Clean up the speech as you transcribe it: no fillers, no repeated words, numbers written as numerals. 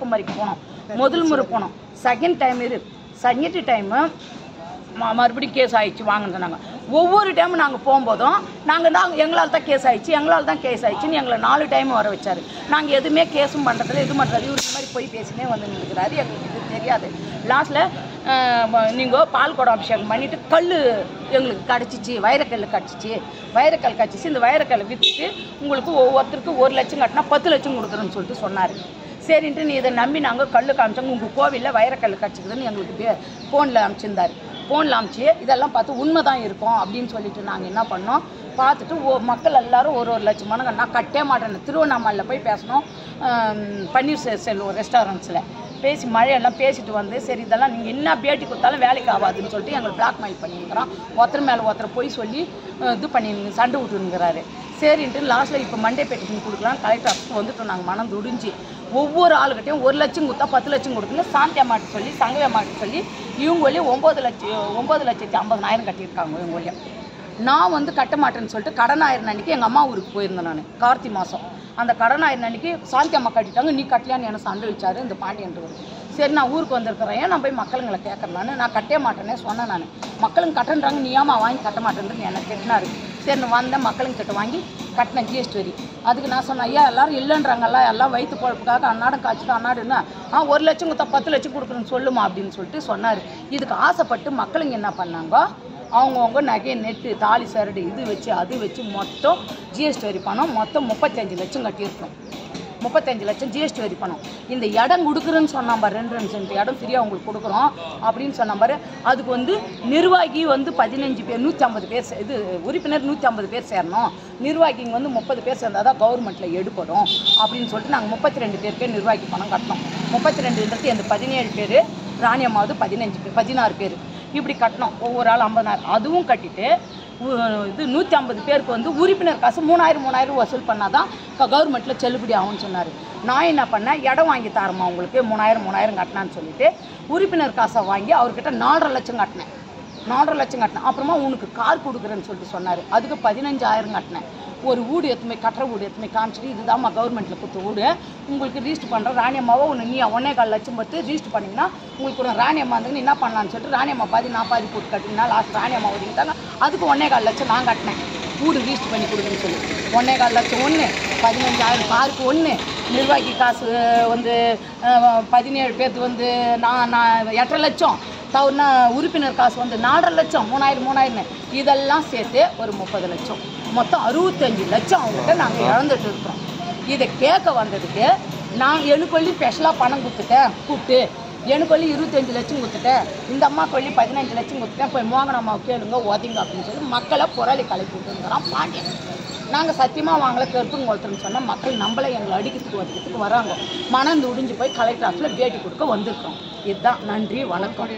கன்னியாகுமரிக்கு போனோம், முதல் முறை போனோம். செகண்ட் டைமு மறுபடியும் கேஸ் ஆயிடுச்சு வாங்கினது. நாங்கள் ஒவ்வொரு டைமும் நாங்கள் போகும்போதும் எங்களால் தான் கேஸ் ஆயிடுச்சுன்னு எங்களை 4 டைம் வர வச்சார். நாங்கள் எதுவுமே கேஸும் பண்ணுறதில்ல, இது பண்ணுறது. இவர் இந்த மாதிரி போய் பேசினே வந்து நிற்கிறாரு. எங்களுக்கு இது தெரியாது. லாஸ்ட்டில் நீங்கள் பால் குடம் அபிஷேகம் பண்ணிவிட்டு கல் எங்களுக்கு கிடச்சிச்சு, வைரக்கல் கிடச்சிச்சு. இந்த வைரக்கல்லை விற்றுட்டு உங்களுக்கு ஒவ்வொருத்தருக்கு 1 லட்சம் கட்டினா 10 லட்சம் கொடுக்குறேன்னு சொல்லிட்டு சொன்னார். சரின்ட்டு நீ இதை நம்பி நாங்கள் கல் காமிச்சாங்க. உங்கள் கோவிலில் வைரக்கல் கிடச்சிக்குதுன்னு எங்களுக்கு ஃபோனில் அனுப்பிச்சிருந்தார். ஃபோனில் அனுப்பிச்சி இதெல்லாம் பார்த்து உண்மை தான் இருக்கும் அப்படின்னு சொல்லிட்டு நாங்கள் என்ன பண்ணோம், பார்த்துட்டு மக்கள் எல்லோரும் 1 லட்சம் மடங்கு. நான் கட்டே மாட்டேன். திருவண்ணாமலையில் போய் பேசணும், பன்னீர் செல்வம் ரெஸ்டாரண்ட்ஸில் பேசி மழையெல்லாம் பேசிட்டு வந்து, சரி இதெல்லாம் நீங்கள் என்ன பேட்டி கொடுத்தாலும் வேலைக்கு ஆகாதுன்னு சொல்லிட்டு எங்களை பிளாக்மெயில் பண்ணியிருக்கிறோம். ஒருத்தர் மேலே ஒருத்தர் போய் சொல்லி இது பண்ணிருங்க, சண்டை விட்டுருங்கிறாரு. சரின்ட்டு லாஸ்ட்டில் இப்போ மண்டே பெட்டிஷன் கொடுக்கலாம் கலெக்டர் ஆஃபீஸ்க்கு வந்துட்டோம். நாங்கள் மனம் துடிஞ்சு ஒவ்வொரு ஆளுகிட்டையும் 1 லட்சம் கொடுத்தா 10 லட்சம் கொடுக்கல. சாந்தி அம்மாட்டு சொல்லி சங்கவி அம்மாட்டு சொல்லி இவங்க வழியும் 9,50,000 கட்டியிருக்காங்க. இவங்க வழியும் நான் வந்து கட்ட மாட்டேன்னு சொல்லிட்டு கடனாயிரம் அன்றைக்கி எங்கள் அம்மா ஊருக்கு போயிருந்தேன். நான் கார்த்தி மாதம் அந்த கடனாயிரம் அன்றைக்கி சாந்தி அம்மா கட்டிட்டாங்க. நீ கட்டலையான்னு என்ன சண்டை வச்சாரு இந்த பாண்டியன்றவர். சரி நான் ஊருக்கு வந்திருக்கிறேன், ஏன் நான் போய் மக்களுங்களை கேட்குறேன். நான் கட்டே மாட்டேன்னே சொன்னேன். நான் மக்களுங்க கட்டுன்றாங்க, நீ ஏமா வாங்கி கட்ட மாட்டேன்னு என்னை கேட்டினாரு. சரி நான் வந்தேன், மக்களுங்கிட்ட வாங்கி கட்டினேன் ஜிஎஸ்டி வரி. அதுக்கு நான் சொன்னேன், ஐயா எல்லோரும் இல்லைன்றாங்கல்ல, எல்லாம் வயிற்று பொழப்புக்காக அன்னாடம் காய்ச்சிட்டு அன்னாடுன்னா 1 லட்சம் கொடுத்தா 10 லட்சம் கொடுக்குறேன்னு சொல்லுமா அப்படின்னு சொல்லிட்டு சொன்னார். இதுக்கு ஆசைப்பட்டு மக்களுங்க என்ன பண்ணாங்க, அவங்கவுங்க நகை நெட்டு தாலி சரடு இது வச்சு அது வச்சு மொத்தம் ஜிஎஸ்டி வரி பணம் மொத்தம் 35 லட்சம் கட்டியிருக்கோம். 35 லட்சம் ஜிஎஸ்டி வரி பணம். இந்த இடம் கொடுக்குறேன்னு சொன்னா பாரு, 2 சென்ட் இடம் ஃப்ரீயாக உங்களுக்கு கொடுக்குறோம் அப்படின்னு சொன்ன பாரு. அதுக்கு வந்து நிர்வாகி வந்து 15 பேர் 150 பேர், இது உறுப்பினர் 150 பேர் சேரணும். நிர்வாகிங்க வந்து 30 பேர் சேர்ந்தால் தான் கவர்மெண்ட்டில் எடுப்படும் அப்படின்னு சொல்லிட்டு நாங்கள் 32 பேருக்கு நிர்வாகி பணம் கட்டினோம். 32ன்றது எந்த 17 பேர், ராணியம்மாவது 16 பேர் இப்படி கட்டினோம். ஒவ்வொரு ஆள் 50,000. அதுவும் கட்டிட்டு இது 150 பேருக்கு வந்து உறுப்பினர் காசு 3000 வசூல் பண்ணால் தான் கவர்மெண்ட்டில் செல்லுபடி ஆகும்னு சொன்னார். நான் என்ன பண்ணேன், இடம் வாங்கி தரமா உங்களுக்கு 3000 கட்டினான்னு சொல்லிட்டு உறுப்பினர் காசை வாங்கி அவர்கிட்ட 4.5 லட்சம் கட்டினேன். 4.5 லட்சம் கட்டினேன். அப்புறமா உனக்கு கார் கொடுக்குறேன்னு சொல்லிட்டு சொன்னார். அதுக்கு 15,000 கட்டினேன். ஒரு வீடு எத்துமே கட்டுற வீடு எத்துமே காமிச்சிட்டு இதுதாம்மா கவர்மெண்ட்டில் கொடுத்த வீடு, உங்களுக்கு ரிஜிஸ்டர் பண்ணுறேன். ராணியம்மாவை நீ 1.25 லட்சம் பத்து ரிஜிஸ்டர் பண்ணிங்கன்னா உங்களுக்கு ஒரு ராணியம்மா இருந்துங்க என்ன பண்ணலான்னு சொல்லிட்டு ராணியம்மா பாதி நான் பாதி போட்டு கட்டிங்கன்னா லாஸ்ட் ராணியம்மா ஒதுக்கிட்டாங்க. அதுக்கு 1.25 லட்சம் நான் கட்டினேன். வீடு ரிஜிஸ்டர் பண்ணி கொடுக்குன்னு சொல்லி 1.25 லட்சம் ஒன்று, 15,000 காருக்கு ஒன்று, நிர்வாகி காசு வந்து 17 பேருக்கு வந்து நான் 8.5 லட்சம், தவறுனா உறுப்பினர் காசு வந்து 4.5 லட்சம், 3000 இதெல்லாம் சேர்த்து ஒரு 30 லட்சம், மொத்தம் 65 லட்சம் அவங்ககிட்ட நாங்கள் இழந்துட்டு இருக்கிறோம். இதை கேட்க வந்ததுக்கு நான் எனக்கு ஸ்பெஷலாக பணம் கூப்பிட்டு எனக்கு 25 லட்சம் கொடுத்துட்டேன், இந்த அம்மா 15 லட்சம் கொடுத்துட்டேன், போய் மோகன அம்மா கேளுங்க ஒதிங்க அப்படின்னு சொல்லி மக்களை புரளி கலப்பி விட்டுருங்கிறான் பாண்டியன். நாங்கள் சத்தியமாக வாங்கலை கருப்புங்க ஒருத்தருன்னு சொன்னால் மக்கள் நம்மளை எங்களை அடிக்கிறதுக்கு வராங்க. மனம் துடிஞ்சு போய் கலெக்டர் ஆஃபீஸில் பேட்டி கொடுக்க வந்திருக்கிறோம். இதுதான். நன்றி, வணக்கம்.